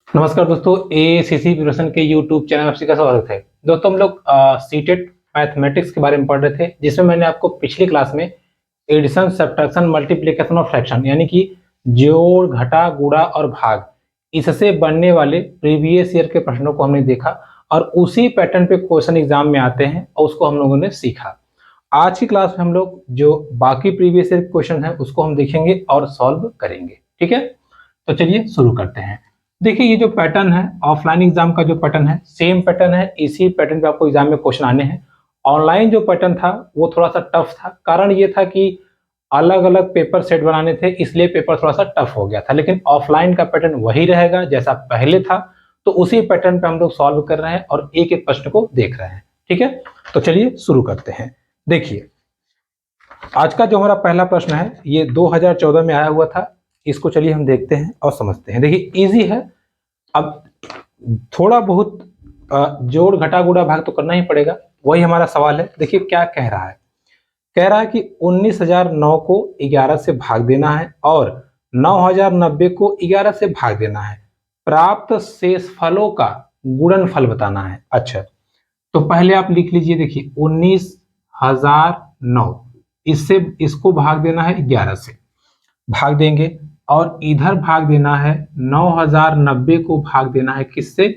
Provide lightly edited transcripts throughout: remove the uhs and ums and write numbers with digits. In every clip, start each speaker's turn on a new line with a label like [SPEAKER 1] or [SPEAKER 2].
[SPEAKER 1] नमस्कार दोस्तों, ACC preparation के यूट्यूब चैनल में आपका स्वागत है। दोस्तों, हम लोग सीटेट मैथमेटिक्स के बारे में पढ़ रहे थे, जिसमें मैंने आपको पिछली क्लास में एडिशन, सब्ट्रैक्शन, मल्टीप्लिकेशन और फ्रैक्शन यानी कि जोड़, घटा, गुणा और भाग, इससे बनने वाले प्रीवियस ईयर के प्रश्नों को हमने देखा और उसी पैटर्न पे क्वेश्चन एग्जाम में आते हैं और उसको हम लोगों ने सीखा। आज की क्लास में हम लोग जो बाकी प्रीवियस ईयर क्वेश्चन है उसको हम देखेंगे और सॉल्व करेंगे। ठीक है, तो चलिए शुरू करते हैं। देखिए, ये जो पैटर्न है ऑफलाइन एग्जाम का, जो पैटर्न है सेम पैटर्न है, इसी पैटर्न पे आपको एग्जाम में क्वेश्चन आने हैं। ऑनलाइन जो पैटर्न था वो थोड़ा सा टफ था, कारण ये था कि अलग अलग पेपर सेट बनाने थे, इसलिए पेपर थोड़ा सा टफ हो गया था। लेकिन ऑफलाइन का पैटर्न वही रहेगा जैसा पहले था, तो उसी पैटर्न पे हम लोग सॉल्व कर रहे हैं और एक एक प्रश्न को देख रहे हैं। ठीक है, तो चलिए शुरू करते हैं। देखिए, आज का जो हमारा पहला प्रश्न है ये 2014 में आया हुआ था। इसको चलिए हम देखते हैं और समझते हैं। देखिए, इजी है। अब थोड़ा बहुत जोड़, घटा, गुणा, भाग तो करना ही पड़ेगा, वही हमारा सवाल है। देखिए क्या कह रहा है। कह रहा है कि 19,009 को 11 से भाग देना है और 9,090 को 11 से भाग देना है। प्राप्त शेषफलों का गुणनफल बताना है। अच्छा, तो पहले आप लिख लीजिए। देखिए, 19,009 इससे इसको भाग देना है 11 से, भाग देंगे और इधर भाग देना है 9,090 को भाग देना है किससे?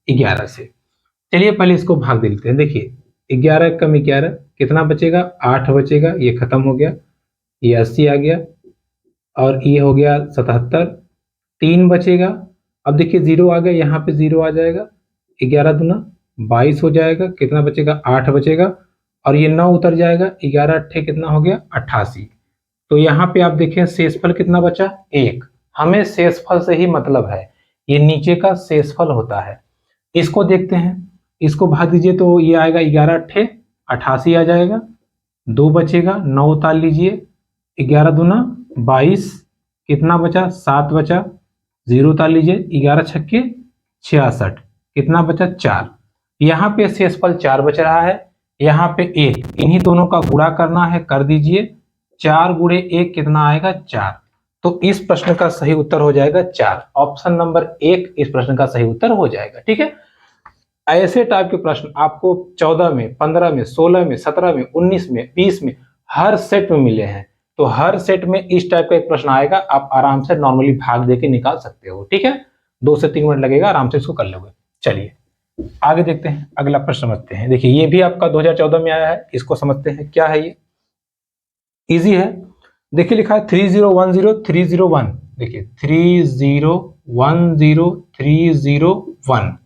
[SPEAKER 1] 11 से। चलिए पहले इसको भाग दे लेते हैं। देखिए, 11 कम 11 कितना बचेगा? 8 बचेगा। ये खत्म हो गया, ये 80 आ गया और ये हो गया 77। 3 बचेगा। अब देखिए जीरो आ गया, यहाँ पे जीरो आ जाएगा। 11 दूना 22 हो जाएगा। कितना बचेगा? 8 बचेगा और ये 9 उतर जाएगा। 11 अट्ठे कितना हो गया? 88। तो यहाँ पे आप देखें शेषफल कितना बचा? 1। हमें शेषफल से ही मतलब है, ये नीचे का शेषफल होता है। इसको देखते हैं, इसको भाग दीजिए तो ये आएगा 11 अट्ठे 88 आ जाएगा। 2 बचेगा, 9 उतार लीजिए। 11 दूना 22, कितना बचा? 7 बचा। 0 उतार लीजिए। 11 छक्के 66, कितना बचा? 4। यहाँ पे शेषफल 4 बच रहा है, यहाँ पे 1। इन्हीं दोनों का गुणा करना है, कर दीजिए। 4 गुणे 1 कितना आएगा? 4। तो इस प्रश्न का सही उत्तर हो जाएगा 4। ऑप्शन नंबर 1 इस प्रश्न का सही उत्तर हो जाएगा। ठीक है, ऐसे टाइप के प्रश्न आपको 14 में, 15 में, 16 में, 17 में, 19 में, 20 में, हर सेट में मिले हैं। तो हर सेट में इस टाइप का एक प्रश्न आएगा, आप आराम से नॉर्मली भाग देके निकाल सकते हो। ठीक है, 2 से 3 मिनट लगेगा, आराम से इसको कर लोगे। चलिए आगे देखते हैं, अगला प्रश्न समझते हैं। देखिए, ये भी आपका 2014 में आया है, इसको समझते हैं क्या है। ये इजी है। देखिए लिखा है 3010301। देखिए 3010301,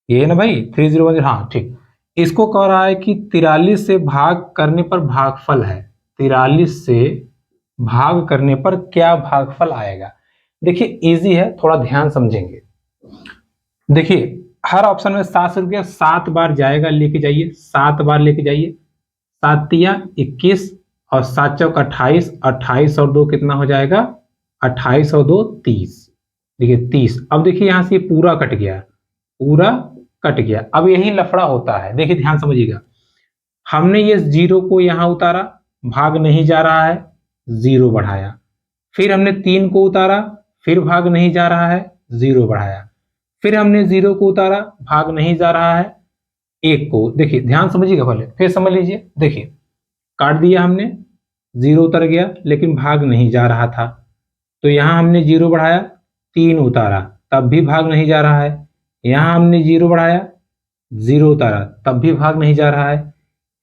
[SPEAKER 1] ये है ना भाई 3010। हाँ ठीक। इसको कह रहा है कि 43 से भाग करने पर भागफल है। 43 से भाग करने पर क्या भागफल आएगा? देखिए इजी है, थोड़ा ध्यान समझेंगे। देखिए, हर ऑप्शन में 7 से रुपया 7 बार जाएगा, लेके जाइए 7 बार लेके जाइए। 7 तिया 21 और 7 चौक 28, 28 और 2 कितना हो जाएगा? 28 और 2 30। देखिए 30। अब देखिए यहां से पूरा कट गया, पूरा कट गया। अब यही लफड़ा होता है। देखिए ध्यान समझिएगा, हमने ये जीरो को यहां उतारा, भाग नहीं जा रहा है, जीरो बढ़ाया। फिर हमने 3 को उतारा, फिर भाग नहीं जा रहा है, जीरो बढ़ाया। फिर हमने 0 को उतारा, भाग नहीं जा रहा है, 1 को। देखिए ध्यान समझिएगा, पहले फिर समझ लीजिए। देखिए काट दिया हमने, 0 उतर गया लेकिन भाग नहीं जा रहा था, तो यहां हमने 0 बढ़ाया, 3 उतारा, तब भी भाग नहीं जा रहा है। यहां हमने 0 बढ़ाया, 0 उतारा, तब भी भाग नहीं जा रहा है।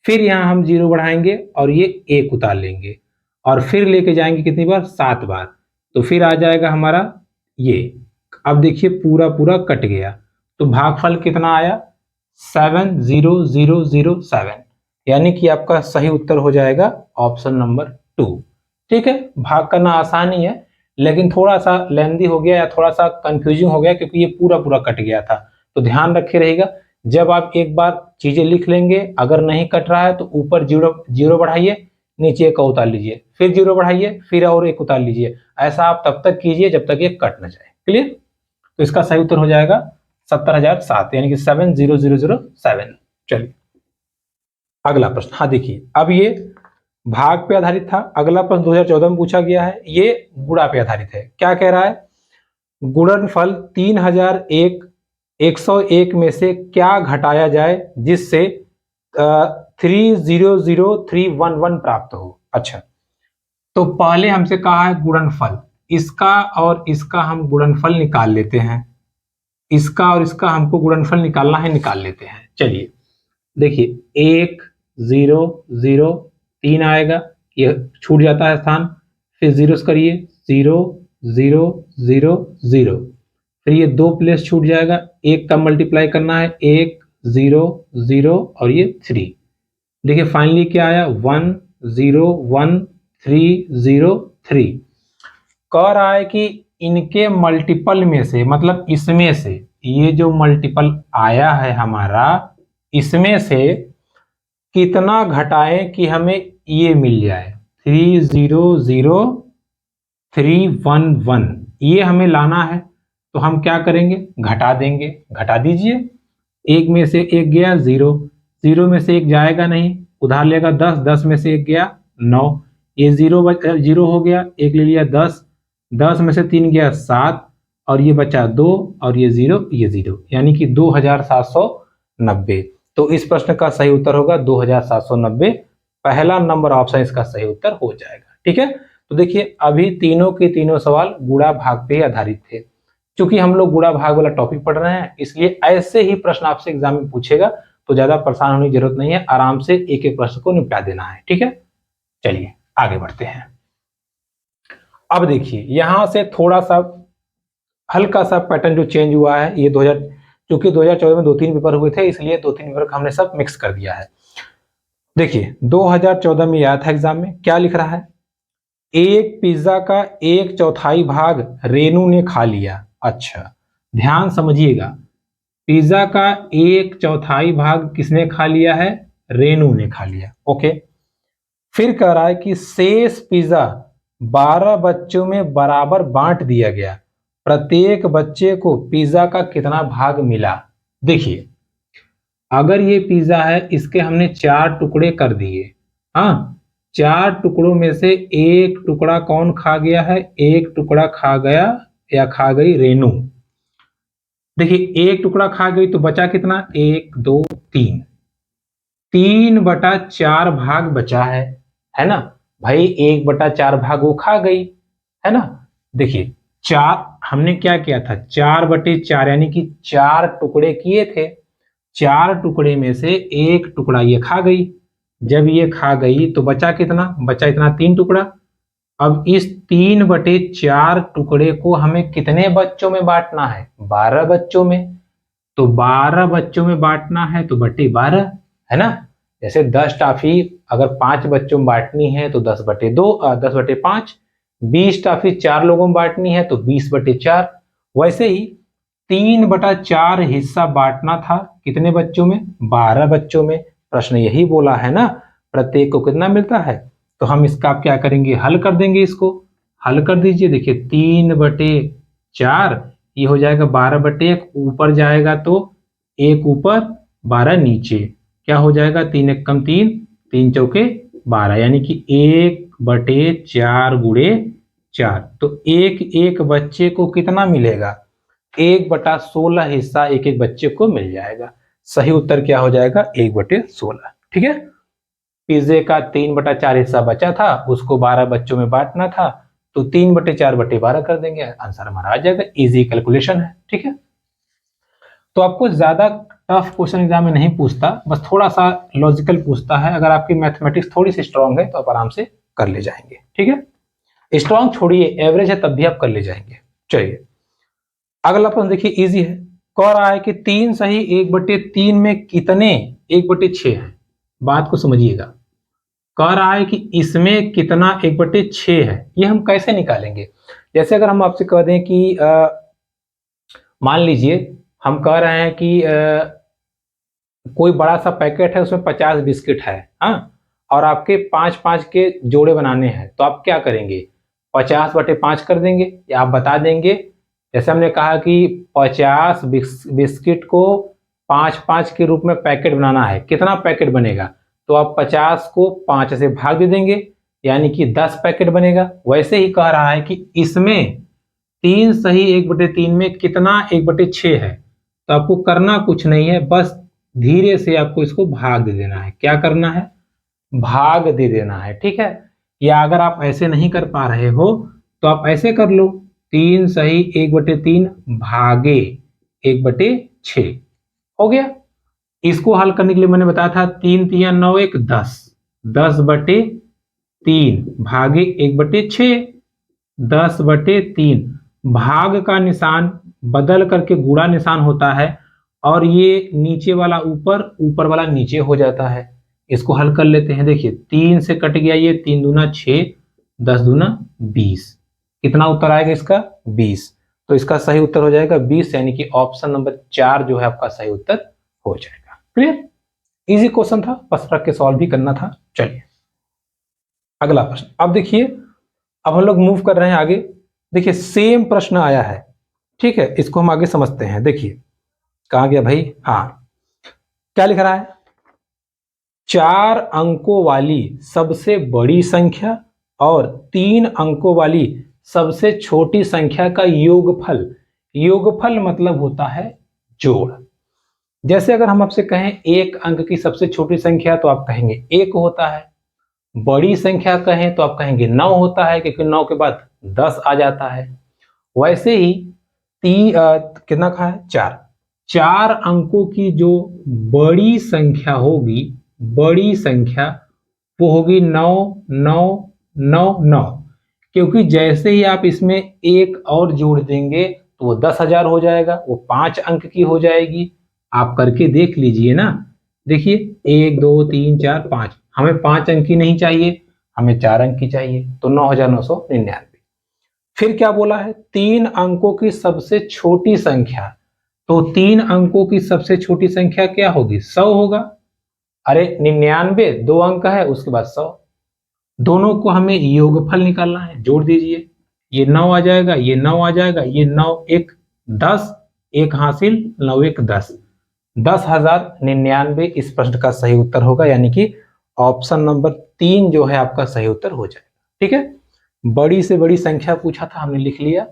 [SPEAKER 1] फिर यहां हम 0 बढ़ाएंगे और ये 1 उतार लेंगे और फिर लेके जाएंगे कितनी बार? 7 बार। तो फिर आ जाएगा हमारा ये। अब देखिए पूरा पूरा कट गया, तो भागफल कितना आया? 70007। यानी कि आपका सही उत्तर हो जाएगा ऑप्शन नंबर 2। ठीक है, भाग करना आसान ही है, लेकिन थोड़ा सा लेंदी हो गया या थोड़ा सा कंफ्यूजिंग हो गया क्योंकि ये पूरा पूरा कट गया था। तो ध्यान रखे रहेगा, जब आप एक बार चीजें लिख लेंगे, अगर नहीं कट रहा है तो ऊपर जीरो जीरो बढ़ाइए, नीचे एक उतार लीजिए, फिर जीरो बढ़ाइए, फिर और एक उतार लीजिए। ऐसा आप तब तक कीजिए जब तक ये कट ना जाए। क्लियर? तो इसका सही उत्तर हो जाएगा 70,007, यानी कि 70007। चलिए अगला प्रश्न। हाँ देखिए, अब ये भाग पे आधारित था। अगला प्रश्न 2014 में पूछा गया है, ये गुणा पे आधारित है। क्या कह रहा है? गुणनफल 101 में से क्या घटाया जाए जिससे 300,311 प्राप्त हो। अच्छा, तो पहले हमसे कहा है गुणनफल, इसका और इसका हम गुणनफल निकाल लेते हैं। इसका और इसका हमको गुणनफल निकालना है, निकाल लेते हैं। चलिए देखिए, 1 0 0 3 आएगा, ये छूट जाता है स्थान, फिर जीरोस करिए, 0 0 0 0, फिर ये 2 प्लेस छूट जाएगा, एक का मल्टीप्लाई करना है, 1 0 0 और ये 3। देखिए फाइनली क्या आया, 1 0 1 3 0 3। कह रहा है कि इनके मल्टीपल में से, मतलब इसमें से, ये जो मल्टीपल आया है हमारा, इसमें से कितना घटाएं कि हमें ये मिल जाए 300311, ये हमें लाना है। तो हम क्या करेंगे, घटा देंगे, घटा दीजिए। एक में से एक गया 0, 0 में से एक जाएगा नहीं, उधार लेगा 10, 10 में से एक गया 9, ये 0 हो गया, एक ले लिया 10, 10 में से 3 गया 7, और ये बचा 2, और ये 0, यानी कि 2790। तो इस प्रश्न का सही उत्तर होगा 2790। पहला नंबर ऑप्शन इसका सही उत्तर हो जाएगा। ठीक है, तो देखिए अभी तीनों के तीनों सवाल गुणा भाग पे आधारित थे। क्योंकि हम लोग गुणा भाग वाला टॉपिक पढ़ रहे हैं, इसलिए ऐसे ही प्रश्न आपसे एग्जाम में पूछेगा, तो ज्यादा परेशान होने की जरूरत नहीं है, आराम से एक एक प्रश्न को निपटा देना है। ठीक है, चलिए आगे बढ़ते हैं। अब देखिए यहां से थोड़ा सा हल्का सा पैटर्न जो चेंज हुआ है, ये 2000, क्योंकि 2014 में 2-3 पेपर हुए थे, इसलिए 2-3 पेपर हमने सब मिक्स कर दिया है। देखिए 2014 में आया था एग्जाम में, क्या लिख रहा है, एक पिज्जा का 1/4 भाग रेनू ने खा लिया। अच्छा ध्यान समझिएगा, पिज्जा का 1/4 भाग किसने खा लिया है, रेनू ने खा लिया। ओके, फिर कह रहा है कि शेष पिज्जा 12 बच्चों में बराबर बांट दिया गया, प्रत्येक बच्चे को पिज्जा का कितना भाग मिला। देखिए अगर ये पिज्जा है, इसके हमने 4 टुकड़े कर दिए, हाँ 4 टुकड़ों में से एक टुकड़ा कौन खा गया है, एक टुकड़ा खा गया या खा गई रेनू। देखिए एक टुकड़ा खा गई तो बचा कितना, 1 2 3, 3/4 भाग बचा है ना भाई, 1/4 भाग वो खा गई, है ना। देखिए 4 हमने क्या किया था, 4/4 यानी कि 4 टुकड़े किए थे, 4 टुकड़े में से एक टुकड़ा ये खा गई। जब ये खा गई तो बचा कितना, बचा इतना 3 टुकड़ा। अब इस 3/4 टुकड़े को हमें कितने बच्चों में बांटना है, 12 बच्चों में। तो 12 बच्चों में बांटना है तो बटे 12, है ना। जैसे 10 टॉफी अगर 5 बच्चों में बांटनी है तो 10/2, 10/5। 20 टॉफी 4 लोगों में बांटनी है तो 20/4। वैसे ही 3/4 हिस्सा बांटना था कितने बच्चों में, 12 बच्चों में। प्रश्न यही बोला है ना, प्रत्येक को कितना मिलता है। तो हम इसका आप क्या करेंगे, हल कर देंगे, इसको हल कर दीजिए। देखिए 3/4 ये हो जाएगा 12/1, ऊपर जाएगा तो 1 ऊपर 12 नीचे, क्या हो जाएगा, 3 1 कम 3, 3 चौके 12, यानी कि 1/4 गुणे 4। तो एक एक बच्चे को कितना मिलेगा, 1/16 हिस्सा एक एक बच्चे को मिल जाएगा। सही उत्तर क्या हो जाएगा, 1/16। ठीक है, पिज्जे का 3/4 हिस्सा बचा था, उसको 12 बच्चों में बांटना था, तो 3/4/12 कर देंगे, आंसर हमारा आ जाएगा। इजी कैलकुलेशन है। ठीक है, तो आपको ज्यादा टफ क्वेश्चन एग्जाम में नहीं पूछता, बस थोड़ा सा लॉजिकल पूछता है। अगर आपकी मैथमेटिक्स थोड़ी सी स्ट्रांग है तो आप आराम से कर ले जाएंगे। ठीक है, स्ट्रांग छोड़िए, एवरेज है तब भी आप कर ले जाएंगे। चलिए अगला प्रश्न देखिए, इजी है। कह रहा है कि 3 सही 1/3 में कितने 1/6 है। बात को समझिएगा, कह रहा है कि इसमें कितना 1/6 है, ये हम कैसे निकालेंगे। जैसे अगर हम आपसे कह दें कि मान लीजिए हम कह रहे हैं कि कोई बड़ा सा पैकेट है, उसमें 50 बिस्किट है, हाँ, और आपके 5-5 के जोड़े बनाने हैं, तो आप क्या करेंगे, 50/5 कर देंगे, या आप बता देंगे, जैसे हमने कहा कि 50 बिस्किट को 5-5 के रूप में पैकेट बनाना है, कितना पैकेट बनेगा, तो आप 50 को 5 से भाग दे देंगे, यानी कि 10 पैकेट बनेगा। वैसे ही कह रहा है कि इसमें 3 सही 1/3 में कितना 1/6 है। तो आपको करना कुछ नहीं है, बस धीरे से आपको इसको भाग दे देना है। क्या करना है? भाग दे देना है, ठीक है। या अगर आप ऐसे नहीं कर पा रहे हो तो आप ऐसे कर लो, 3 सही 1/3 भागे 1/6 हो गया। इसको हल करने के लिए मैंने बताया था 3 3 9 1 10, 10/3 भागे 1/6, 10/3। भाग का निशान बदल करके गुणा निशान होता है और ये नीचे वाला ऊपर, ऊपर वाला नीचे हो जाता है। इसको हल कर लेते हैं। देखिए 3 से कट गया ये, 3 दूना 6, 10 दूना 20। कितना उत्तर आएगा इसका? 20। तो इसका सही उत्तर हो जाएगा 20, यानी कि ऑप्शन नंबर 4 जो है आपका सही उत्तर हो जाएगा। क्लियर? इजी क्वेश्चन था, बस रख के सॉल्व भी करना था। चलिए अगला प्रश्न। अब देखिए, अब हम लोग मूव कर रहे हैं आगे। देखिए सेम प्रश्न आया है, ठीक है। इसको हम आगे समझते हैं। देखिए कहा गया भाई, हाँ क्या लिख रहा है? 4 अंकों वाली सबसे बड़ी संख्या और 3 अंकों वाली सबसे छोटी संख्या का योगफल। योगफल मतलब होता है जोड़। जैसे अगर हम आपसे कहें 1 अंक की सबसे छोटी संख्या तो आप कहेंगे 1 होता है। बड़ी संख्या कहें तो आप कहेंगे 9 होता है, क्योंकि 9 के बाद 10 आ जाता है। वैसे ही कितना कहा है? 4। 4 अंकों की जो बड़ी संख्या होगी, बड़ी संख्या वो होगी 9 9 9 9, क्योंकि जैसे ही आप इसमें एक और जोड़ देंगे तो वो 10,000 हो जाएगा, वो 5 अंक की हो जाएगी। आप करके देख लीजिए ना। देखिए 1 2 3 4 5, हमें 5 अंक की नहीं चाहिए, हमें 4 अंक की चाहिए, तो 9,999। फिर क्या बोला है? 3 अंकों की सबसे छोटी संख्या। तो 3 अंकों की सबसे छोटी संख्या क्या होगी? 100 होगा। अरे 99 2 अंक है, उसके बाद 100। दोनों को हमें योगफल निकालना है, जोड़ दीजिए। ये 9 आ जाएगा, ये 9 आ जाएगा, ये 9 1 10, एक हासिल 9 1 10, 10,099 इस प्रश्न का सही उत्तर होगा, यानी कि ऑप्शन नंबर 3 जो है आपका सही उत्तर हो जाएगा। ठीक है, बड़ी से बड़ी संख्या पूछा था, हमने लिख लिया।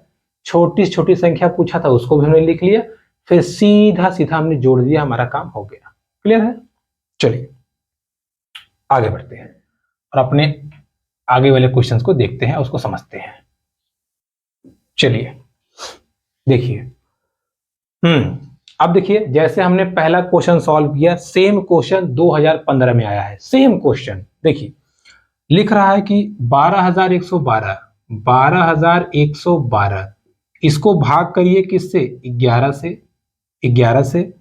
[SPEAKER 1] छोटी से छोटी संख्या पूछा था, उसको भी हमने लिख लिया। फिर सीधा सीधा हमने जोड़ दिया, हमारा काम हो गया। क्लियर है? चलिए आगे बढ़ते हैं और अपने आगे वाले क्वेश्चंस को देखते हैं, उसको समझते हैं। चलिए देखिए, अब देखिए, जैसे हमने पहला क्वेश्चन सॉल्व किया, सेम क्वेश्चन 2015 में आया है। सेम क्वेश्चन देखिए, लिख रहा है कि 12,112, 12,112 इसको भाग करिए किससे? 11 से, 11 से।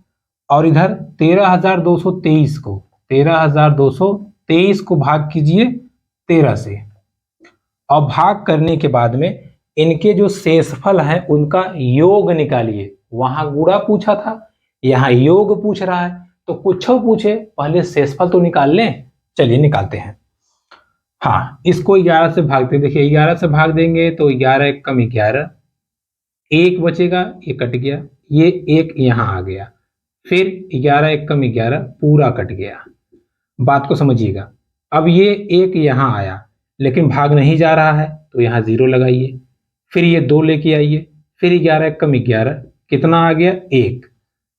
[SPEAKER 1] और इधर 13,223 को, 13,223 को भाग कीजिए 13 से। और भाग करने के बाद में इनके जो शेषफल है उनका योग निकालिए। वहां गुणा पूछा था, यहां योग पूछ रहा है, तो कुछ पूछे पहले शेषफल तो निकाल लें। चलिए निकालते हैं। हाँ, इसको 11 से भागते हैं। देखिए 11 से भाग देंगे तो 11 एक कम 11, 1 बचेगा, ये कट गया, ये 1 यहां आ गया, फिर 11 एक कम 11 पूरा कट गया। बात को समझिएगा। अब ये 1 यहां आया लेकिन भाग नहीं जा रहा है, तो यहां 0 लगाइए। फिर ये 2 लेके आइए, फिर 11 एक कम 11, कितना आ गया? 1।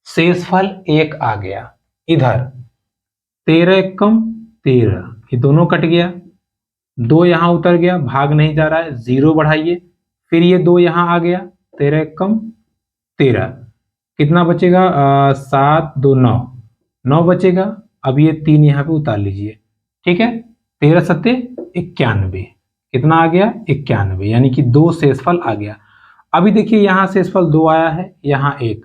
[SPEAKER 1] शेषफल 1 आ गया। इधर 13 एक कम 13, ये दोनों कट गया, 2 यहां उतर गया, भाग नहीं जा रहा है, 0 बढ़ाइए। फिर ये 2 यहां आ गया, 13 एक कम 13, कितना बचेगा? 7 2 9, 9 बचेगा। अब ये 3 यहां पे उतार लीजिए। ठीक है, 13 सत्ते 91, कितना आ गया? 91, यानी कि 2 शेषफल आ गया। अभी देखिए यहां शेषफल 2 आया है, यहां 1।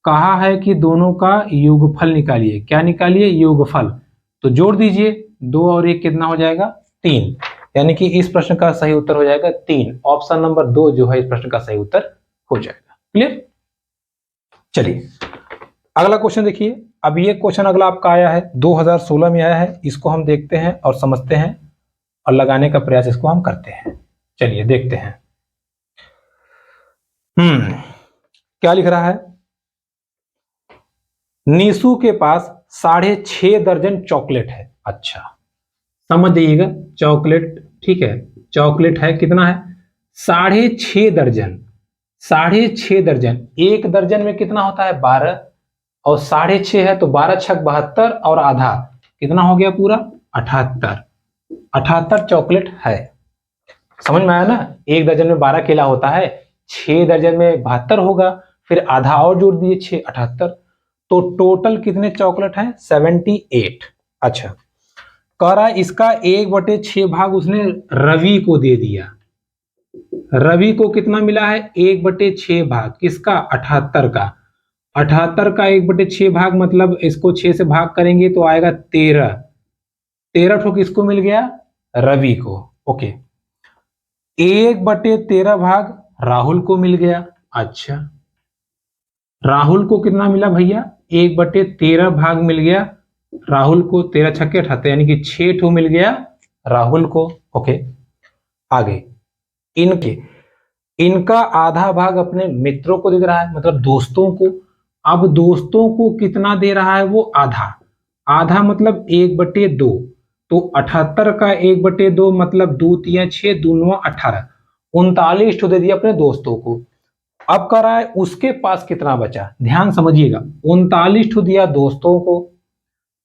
[SPEAKER 1] कहा है कि दोनों का योगफल निकालिए। क्या निकालिए? योगफल। तो जोड़ दीजिए, 2 और 1 कितना हो जाएगा? 3, यानी कि इस प्रश्न का सही उत्तर हो जाएगा 3। ऑप्शन नंबर 2 जो है इस प्रश्न का सही उत्तर हो जाएगा। क्लियर? चलिए अगला क्वेश्चन देखिए। अब ये क्वेश्चन अगला आपका आया है 2016 में आया है, इसको हम देखते हैं और समझते हैं और लगाने का प्रयास इसको हम करते हैं। चलिए देखते हैं। क्या लिख रहा है? नीसू के पास 6.5 दर्जन चॉकलेट है। अच्छा समझ जाइएगा, चॉकलेट, ठीक है, चॉकलेट है, कितना है? 6.5 दर्जन। 6.5 दर्जन, एक दर्जन में कितना होता है 12, और 6.5 है तो 12 छक 72 और आधा कितना हो गया पूरा 78। 78 चॉकलेट है। समझ में आया ना, एक दर्जन में 12 केला होता है, 6 दर्जन में 72 होगा, फिर आधा और जोड़ दिए 6, 78, तो टोटल कितने चॉकलेट हैं 78। अच्छा, कह रहा है इसका 1/6 भाग उसने रवि को दे दिया। रवि को कितना मिला है 1/6 भाग, किसका 78 का। 78 का 1/6 भाग मतलब इसको 6 से भाग करेंगे तो आएगा 13। 13 ठो किसको मिल गया रवि को। ओके, 1/13 भाग राहुल को मिल गया। अच्छा, राहुल को कितना मिला भैया 1/13 भाग मिल गया राहुल को, 13 छक्के 78 यानी कि 6 ठो मिल गया राहुल को। ओके, आगे इनका आधा भाग अपने मित्रों को दे रहा है, मतलब दोस्तों को। अब दोस्तों को कितना दे रहा है वो आधा, आधा मतलब 1/2, तो 78 का 1/2 मतलब 2 3 6 2 9 18, 39 ठो दे दिया अपने दोस्तों को। अब कह रहा है उसके पास कितना बचा, ध्यान समझिएगा, 39 ठो दिया दोस्तों को,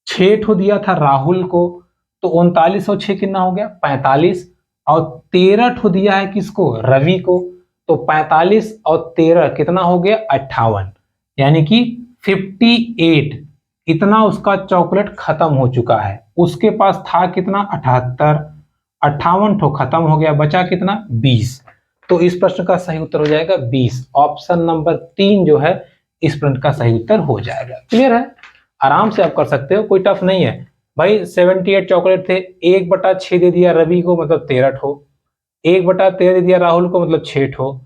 [SPEAKER 1] 6 ठो दिया था राहुल को, तो 39 और 6 कितना हो गया 45, और 13 ठो दिया है किसको रवि को, तो 45 और 13 कितना हो गया 58, यानी कि 58। इतना उसका चॉकलेट खत्म हो चुका है। उसके पास था कितना 78, 58 ठो खत्म हो गया, बचा कितना 20। तो इस प्रश्न का सही उत्तर हो जाएगा 20। ऑप्शन नंबर 3 जो है इस प्रश्न का सही उत्तर हो जाएगा। क्लियर है, आराम से आप कर सकते हो, कोई टफ नहीं है भाई। 78 चॉकलेट थे, 1/6 दे दिया रवि को मतलब 13 ठो, 1/13 दे दिया राहुल को मतलब 6 ठो,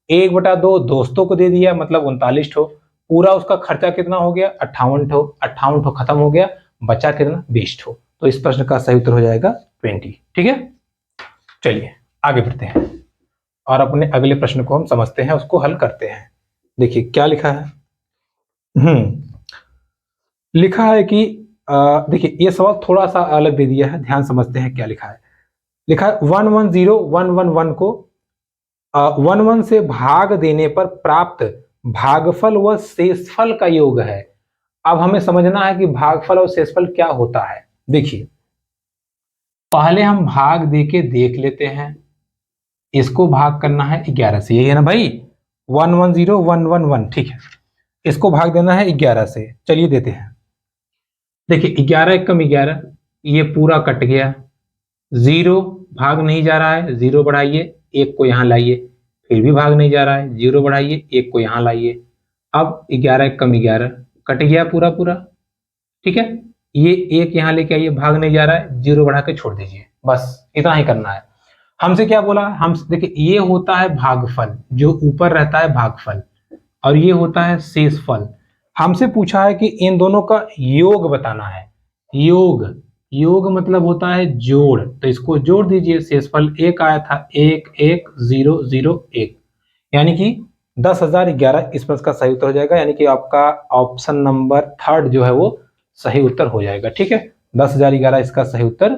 [SPEAKER 1] 1/2 दोस्तों को दे दिया मतलब 39 ठो, पूरा उसका खर्चा कितना हो गया 58 ठो, 58 ठो खत्म हो गया, बचा कितना 20 ठो। तो इस प्रश्न का सही उत्तर हो जाएगा 20। ठीक है, चलिए आगे बढ़ते हैं और अपने अगले प्रश्न को हम समझते हैं, उसको हल करते हैं। देखिए क्या लिखा है। लिखा है कि देखिए ये सवाल थोड़ा सा अलग दे दिया है, ध्यान समझते हैं क्या लिखा है। लिखा है 110111 को 11 से भाग देने पर प्राप्त भागफल व शेषफल का योग है। अब हमें समझना है कि भागफल और शेषफल क्या होता है। देखिए पहले हम भाग दे के देख लेते हैं, इसको भाग करना है 11 से, यही है ना भाई 110111, ठीक है, इसको भाग देना है 11 से। चलिए देते हैं, देखिए 11 एकम 11, ये पूरा कट गया, 0 भाग नहीं जा रहा है, 0 बढ़ाइए, 1 को यहां लाइए, फिर भी भाग नहीं जा रहा है, 0 बढ़ाइए, 1 को यहां लाइए। अब 11 एकम 11 कट गया पूरा पूरा, ठीक है, ये 1 यहां लेके आइए, भाग नहीं जा रहा है, 0 बढ़ा के छोड़ दीजिए, बस इतना ही करना है। हमसे क्या बोला, हम देखिए ये होता है भागफल, जो ऊपर रहता है भागफल, और ये होता है शेषफल। हमसे पूछा है कि इन दोनों का योग बताना है। योग, योग मतलब होता है जोड़, तो इसको जोड़ दीजिए। शेषफल 1 आया था, 1 1 0 0 1, यानी कि 10,011 इस प्रश्न का सही उत्तर हो जाएगा, यानी कि आपका ऑप्शन नंबर 3 जो है वो सही उत्तर हो जाएगा। ठीक है, 10,011 इसका सही उत्तर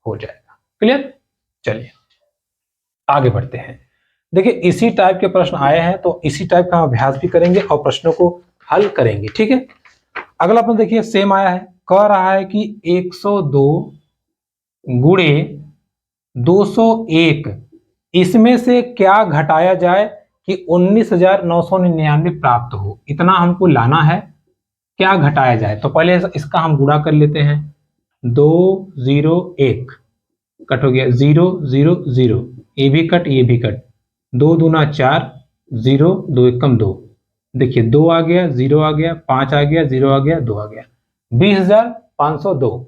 [SPEAKER 1] हो जाएगा। क्लियर, चलिए आगे बढ़ते हैं। देखिए इसी टाइप के प्रश्न आए हैं, तो इसी टाइप का हम अभ्यास भी करेंगे और प्रश्नों को हल करेंगे। ठीक है, अगला प्रश्न देखिए सेम आया है, कह रहा है कि 102 गुणे 201 इसमें से क्या घटाया जाए कि 19,999 प्राप्त हो। इतना हमको लाना है, क्या घटाया जाए। तो पहले इसका हम गुणा कर लेते हैं, 2 0 1 कट हो गया, 0 0 0, ये भी कट ये भी कट, 2 दूना 4, 0 2 एकम 2, देखिए 2 आ गया, 0 आ गया, 5 आ गया, 0 आ गया, 2 आ गया, 20,502।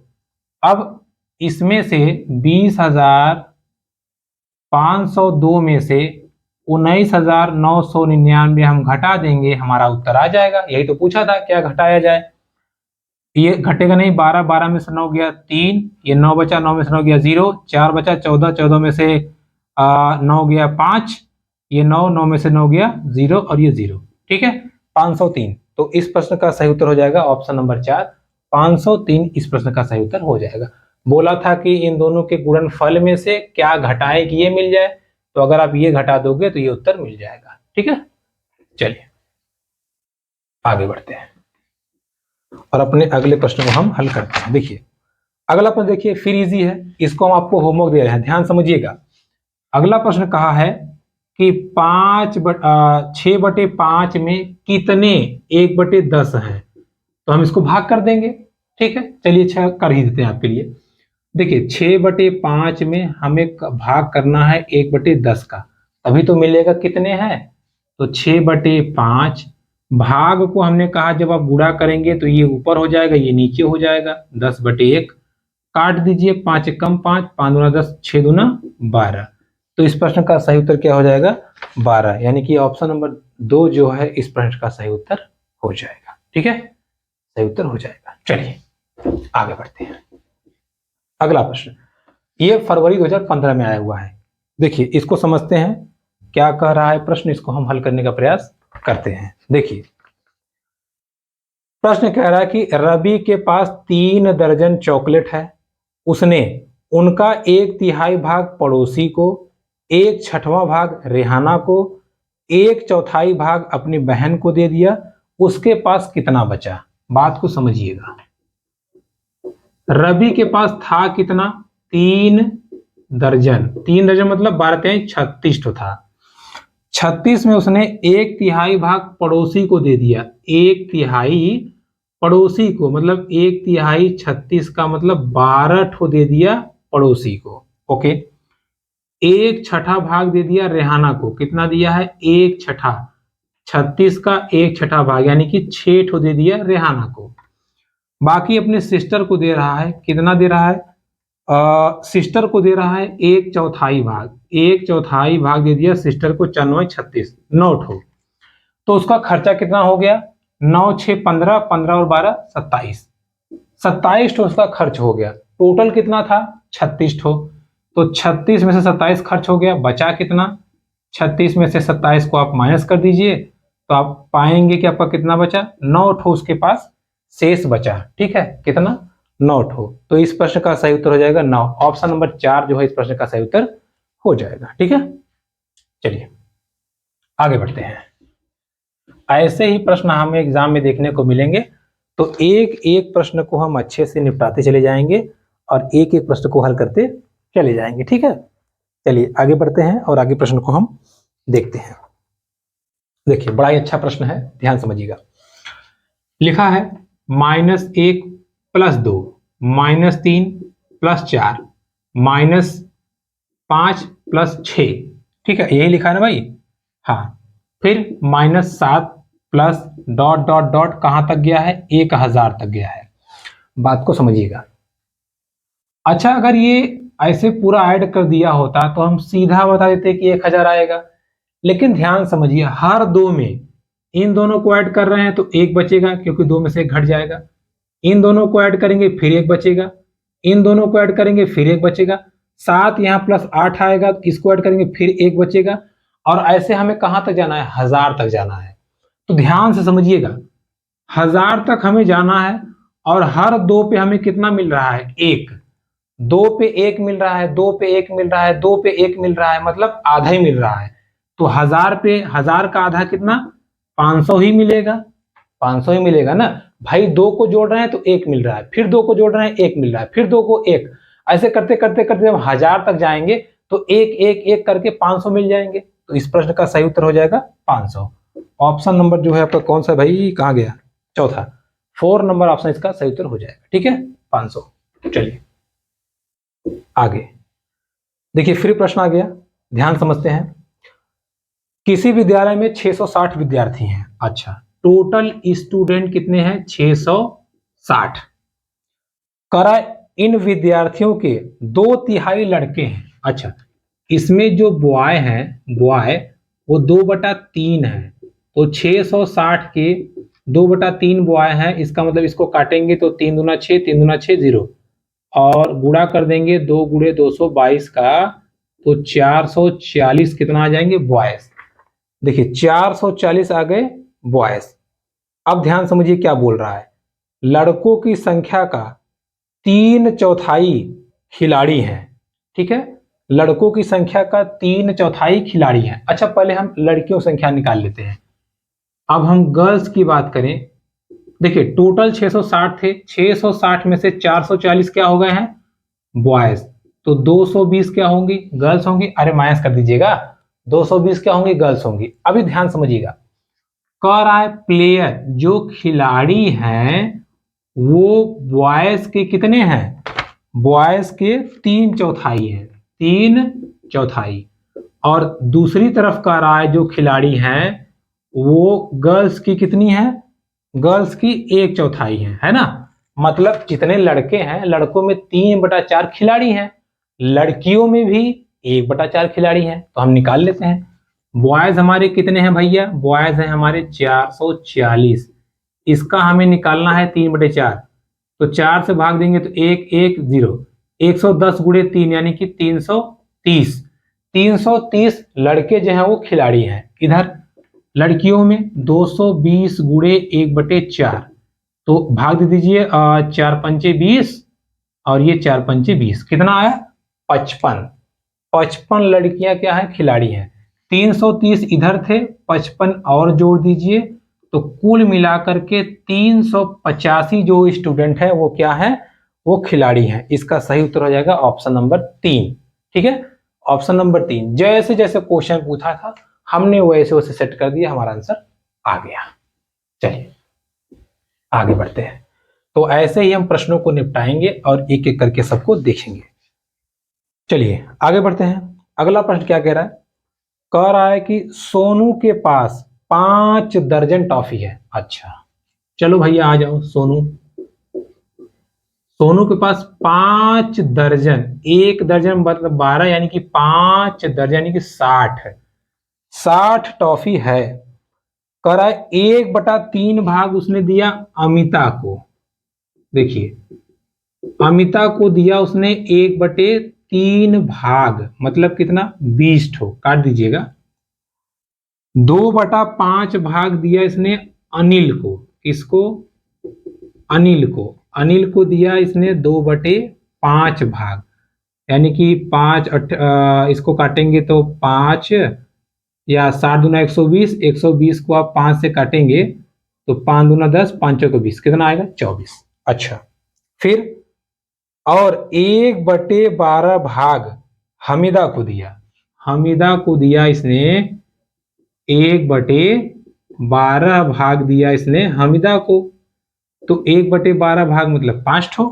[SPEAKER 1] अब इसमें से 20,502 में से 19,999 हम घटा देंगे, हमारा उत्तर आ जाएगा। यही तो पूछा था क्या घटाया जाए। ये घटेगा नहीं, 12 12 में से 9 गया 3, ये 9 बचा, 9 में से 9 गया 0, 4 बचा, 14 14 में से 9 गया 5, ये 9 9 में से 9 गया 0 और ये 0, ठीक है 503। तो इस प्रश्न का सही उत्तर हो जाएगा ऑप्शन नंबर 4, 503 इस प्रश्न का सही उत्तर हो जाएगा। बोला था कि इन दोनों के गुणनफल में से क्या घटाए कि ये मिल जाए, तो अगर आप ये घटा दोगे तो ये उत्तर मिल जाएगा। ठीक है, चलिए आगे बढ़ते हैं और अपने अगले प्रश्न को हम हल करते हैं। देखिए अगला प्रश्न देखिए फिर इजी है, इसको हम आपको होमवर्क दे रहे हैं, ध्यान समझिएगा। अगला प्रश्न कहा है कि 6/5 में कितने 1/10 हैं, तो हम इसको भाग कर देंगे। ठीक है, चलिए 6 कर ही देते हैं आपके लिए। देखिए 6/5 में हमें भाग करना है 1/10 का, तभी तो मिलेगा कितने हैं, तो 6/5 भाग को हमने कहा जब आप गुणा करेंगे तो ये ऊपर हो जाएगा, ये नीचे हो जाएगा, 10/1 काट दीजिए, 5 कम 5, 5 दूना 10, 6 दूना 12। तो इस प्रश्न का सही उत्तर क्या हो जाएगा, 12, यानी कि ऑप्शन नंबर 2 जो है इस प्रश्न का सही उत्तर हो जाएगा। ठीक है, सही उत्तर हो जाएगा। चलिए आगे बढ़ते हैं। अगला प्रश्न, ये फरवरी 2015 में आया हुआ है। देखिए इसको समझते हैं क्या कह रहा है प्रश्न, इसको हम हल करने का प्रयास करते हैं। देखिए प्रश्न कह रहा है कि रवि के पास 3 दर्जन चॉकलेट है, उसने उनका 1/3 भाग पड़ोसी को, 1/6वां भाग रेहाना को, 1/4 भाग अपनी बहन को दे दिया, उसके पास कितना बचा। बात को समझिएगा, रवि के पास था कितना, 3 दर्जन, 3 दर्जन मतलब 12 36 तो था, 36 में उसने 1/3 भाग पड़ोसी को दे दिया, 1/3 पड़ोसी को, मतलब 1/3 36 का मतलब 12 ठो दे दिया पड़ोसी को। ओके, 1/6 भाग दे दिया रेहाना को, कितना दिया है, 1/6, 36 का 1/6 भाग यानी कि 6 ठो दे दिया रेहाना को। बाकी अपने सिस्टर को दे रहा है, कितना दे रहा है, सिस्टर को दे रहा है 1/4 भाग, 1/4 भाग दे दिया सिस्टर को, 94 36 9 ठो। तो उसका खर्चा कितना हो गया, 9 6 15, 15 और 12 27, 27 ठो उसका खर्च हो गया। टोटल कितना था, 36 ठो, तो 36 में से 27 खर्च हो गया, बचा कितना, 36 में से 27 को आप माइनस कर दीजिए तो आप पाएंगे कि आपका कितना बचा, 9 ठो उसके पास शेष बचा। ठीक है, कितना, 9 ठो। तो इस प्रश्न का सही उत्तर हो जाएगा 9, ऑप्शन नंबर 4 जो है इस प्रश्न का सही उत्तर हो जाएगा। ठीक है, चलिए आगे बढ़ते हैं। ऐसे ही प्रश्न हमें एग्जाम में देखने को मिलेंगे, तो एक एक प्रश्न को हम अच्छे से निपटाते चले जाएंगे और एक एक प्रश्न को हल करते चले जाएंगे। ठीक है, चलिए आगे बढ़ते हैं और आगे प्रश्न को हम देखते हैं। देखिए बड़ा ही अच्छा प्रश्न है, ध्यान समझिएगा। लिखा है -1 + 2 -3 + 4 -5 + 6। ठीक है, यही लिखा है ना भाई, हाँ। फिर -7 प्लस डॉट डॉट डॉट कहां तक गया है, 1000 तक गया है। बात को समझिएगा। अच्छा अगर ये ऐसे पूरा ऐड कर दिया होता तो हम सीधा बता देते कि 1000 आएगा, लेकिन ध्यान समझिए हर दो में इन दोनों को ऐड कर रहे हैं तो 1 बचेगा क्योंकि 2 में से 1 घट जाएगा, इन दोनों को ऐड करेंगे फिर 1 बचेगा, इन दोनों को ऐड करेंगे फिर 1 बचेगा, 7 यहाँ +8 आएगा, इसको ऐड करेंगे फिर 1 बचेगा, और ऐसे हमें कहां तक जाना है, 1000 तक जाना है। तो ध्यान से समझिएगा, 1000 तक हमें जाना है और हर 2 पे हमें कितना मिल रहा है, 1, 2 पे 1 मिल रहा है, 2 पे 1 मिल रहा है, 2 पे 1 मिल रहा है, मतलब आधा ही मिल रहा है। तो 1000 पे 1000 का आधा कितना, 500 ही मिलेगा, 500 ही मिलेगा ना भाई। 2 को जोड़ रहे हैं तो 1 मिल रहा है, फिर 2 को जोड़ रहे हैं 1 मिल रहा है, फिर 2 को 1, ऐसे करते करते करते जब 1000 तक जाएंगे तो 1 1 1 करके 500 मिल जाएंगे। तो इस प्रश्न का सही उत्तर हो जाएगा 500। ऑप्शन नंबर जो है आपका कौन सा भाई, कहां गया, चौथा, 4 नंबर ऑप्शन इसका सही उत्तर हो जाएगा। ठीक है, 500। चलिए आगे देखिए, फिर प्रश्न आ गया, ध्यान समझते हैं। किसी विद्यालय में 660 विद्यार्थी हैं। अच्छा, टोटल स्टूडेंट कितने हैं, 660। करा इन विद्यार्थियों के 2/3 लड़के हैं। अच्छा, इसमें जो बॉय है, बॉय वो 2/3 है, तो 660 के 2/3 बॉय है, इसका मतलब इसको काटेंगे तो 3 दूना 6, 3 दूना 6 0, और गुणा कर देंगे 2 × 222 का, तो 440 कितना आ जाएंगे, बॉयज। देखिए 440 आ गए बॉयज। अब ध्यान समझिए क्या बोल रहा है, लड़कों की संख्या का 3/4 खिलाड़ी हैं। ठीक है, लड़कों की संख्या का 3/4 खिलाड़ी हैं। अच्छा पहले हम लड़कियों की संख्या निकाल लेते हैं, अब हम गर्ल्स की बात करें, देखिए टोटल 660 थे, 660 में से 440 क्या हो गए हैं बॉयज, तो 220 क्या होंगी गर्ल्स होंगी। अरे माइनस कर दीजिएगा, 220 क्या होंगी गर्ल्स होंगी। अभी ध्यान समझिएगा, कह रहा है प्लेयर जो खिलाड़ी हैं वो बॉयज के कितने हैं, बॉयज के 3/4 हैं, 3/4। और दूसरी तरफ कह रहा है जो खिलाड़ी हैं वो गर्ल्स की कितनी है, गर्ल्स की 1/4 है ना। मतलब जितने लड़के हैं लड़कों में 3/4 खिलाड़ी हैं, लड़कियों में भी 1/4 खिलाड़ी हैं। तो हम निकाल लेते हैं, बॉयज हमारे कितने हैं भैया, बॉयज हैं हमारे 440, इसका हमें निकालना है 3/4, तो 4 से भाग देंगे तो 1 1 0, 110 गुणे 3 यानी कि 330, 330 लड़के जो हैं वो खिलाड़ी हैं। इधर लड़कियों में 220 गुणे 1/4, तो भाग दे दीजिए 4 पंचे 20 और ये 4 पंचे 20 कितना आया 55, 55 लड़कियां क्या है खिलाड़ी हैं। 330 इधर थे, 55 और जोड़ दीजिए, तो कुल मिलाकर के 385 जो स्टूडेंट है वो क्या है, वो खिलाड़ी हैं। इसका सही उत्तर हो जाएगा ऑप्शन नंबर 3। ठीक है, ऑप्शन नंबर 3। जैसे जैसे क्वेश्चन पूछा था हमने वैसे वैसे सेट कर दिया, हमारा आंसर आ गया। चलिए आगे बढ़ते हैं। तो ऐसे ही हम प्रश्नों को निपटाएंगे और एक एक करके सबको देखेंगे। चलिए आगे बढ़ते हैं। अगला प्रश्न क्या कह रहा है, कह रहा है कि सोनू के पास 5 दर्जन टॉफी है। अच्छा चलो भैया आ जाओ, सोनू, सोनू के पास 5 दर्जन, 1 दर्जन मतलब 12 यानी कि 5 दर्जन यानी कि 60 टॉफी है। कह रहा है 1/3 भाग उसने दिया अमिता को। देखिए अमिता को दिया उसने 1/3 भाग, मतलब कितना 20 ठो, काट दीजिएगा। 2/5 भाग दिया इसने अनिल को, किसको अनिल को, अनिल को दिया इसने 2/5 भाग, यानी कि 5 इसको काटेंगे तो 5 या 7 दूना 120, 120 को आप 5 से काटेंगे तो 5 दूना 10, 5 चौके 20, कितना आएगा 24। अच्छा फिर और 1/12 भाग हमीदा को दिया, हमीदा को दिया इसने 1/12 भाग दिया इसने हमीदा को, तो 1/12 भाग मतलब 5 ठो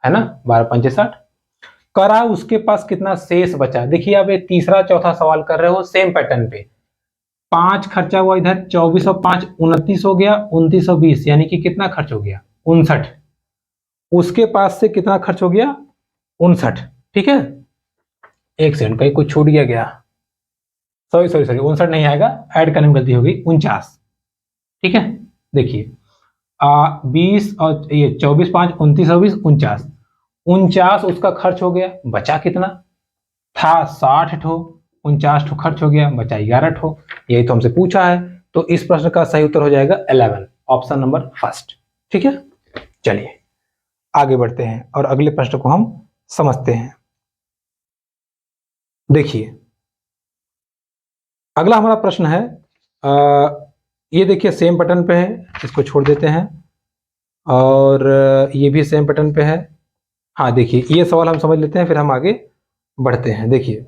[SPEAKER 1] है ना, 12 पंचे 60। करा उसके पास कितना शेष बचा। देखिए अब ये तीसरा चौथा सवाल कर रहे हो सेम पैटर्न पे, 5 खर्चा हुआ इधर, 24 और 5 29 हो गया, 2920 यानी कि कितना खर्च हो गया 59। उसके पास से कितना खर्च हो गया 59। ठीक है, एक सेकंड कहीं कुछ छूट गया, सॉरी 59 नहीं आएगा, ऐड करने में गलती हो गई, 49। ठीक है देखिए 20 और ये 24 5 29 और 20 49, 49 उसका खर्च हो गया, बचा कितना था 60 ठो, 49 ठो खर्च हो गया, बचा 11 ठो। यही तो हमसे पूछा है, तो इस प्रश्न का सही उत्तर हो जाएगा 11, ऑप्शन नंबर फर्स्ट। ठीक है चलिए आगे बढ़ते हैं और अगले प्रश्न को हम समझते हैं। देखिए अगला हमारा प्रश्न है, ये देखिए सेम पैटर्न पे है, इसको छोड़ देते हैं, और ये भी सेम पैटर्न पे है। हाँ देखिए ये सवाल हम समझ लेते हैं फिर हम आगे बढ़ते हैं। देखिए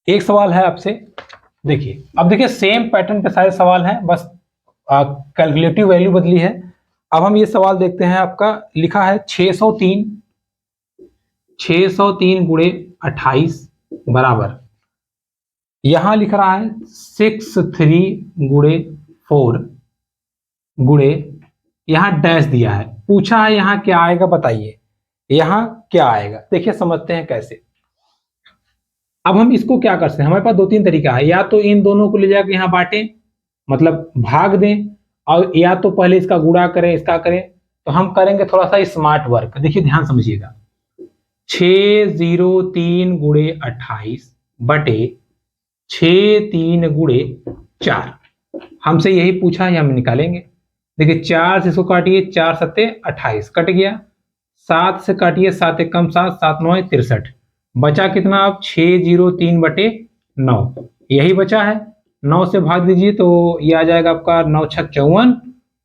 [SPEAKER 1] एक सवाल है आपसे, देखिए अब देखिए सेम पैटर्न पे सारे सवाल हैं, बस कैलकुलेटिव वैल्यू बदली है। अब हम ये सवाल देखते हैं, आपका लिखा है 603 गुणे 28 बराबर, यहां लिख रहा है 63 गुणे 4 गुणे, यहां डैश दिया है, पूछा है यहां क्या आएगा बताइए, यहां क्या आएगा। देखिए समझते हैं कैसे। अब हम इसको क्या कर सकते हैं, हमारे पास 2-3 तरीका है, या तो इन दोनों को ले जाकर यहां बांटें, मतलब भाग दें, और या तो पहले इसका गुणा करें इसका करें। तो हम करेंगे थोड़ा सा स्मार्ट वर्क, देखिए ध्यान समझिएगा, 603 गुणे 28 बटे 63 गुणे 4, हमसे यही पूछा है, हम निकालेंगे। देखिए 4 से इसको काटिए, 4 सत्ते 28 कट गया, 7 से काटिए, 7 एक कम 7, 7 9 63, बचा कितना अब 603 बटे 9, यही बचा है। 9 से भाग दीजिए तो ये आ जाएगा आपका 9 छक 54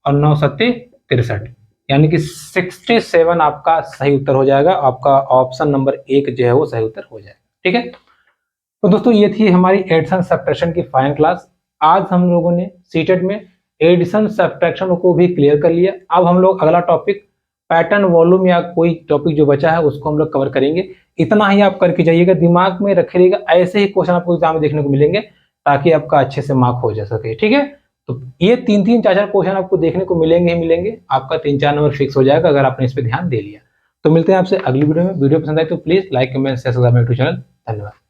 [SPEAKER 1] और 9 सत्ते 63, यानी कि 67 आपका सही उत्तर हो जाएगा। आपका ऑप्शन नंबर 1 जो है वो सही उत्तर हो जाएगा। ठीक है, तो दोस्तों ये थी हमारी एडिशन सब्ट्रैक्शन की फाइनल क्लास। आज हम लोगों ने सीटेट में एडिशन सब्ट्रैक्शन को भी क्लियर कर लिया। अब हम लोग अगला टॉपिक पैटर्न वॉल्यूम या कोई टॉपिक जो बचा है उसको हम लोग कवर करेंगे। इतना ही आप करके जाइएगा, दिमाग में रखिएगा, ऐसे ही क्वेश्चन आपको एग्जाम में देखने को मिलेंगे ताकि आपका अच्छे से मार्क हो जा सके। ठीक है, तो ये 3-3 4-4 क्वेश्चन आपको देखने को मिलेंगे ही मिलेंगे। आपका 3-4 नंबर फिक्स हो जाएगा अगर आपने इस पर ध्यान दे लिया। तो मिलते हैं आपसे अगली वीडियो में। वीडियो पसंद आए तो please like comment share subscribe मेरे यूट्यूब चैनल। धन्यवाद।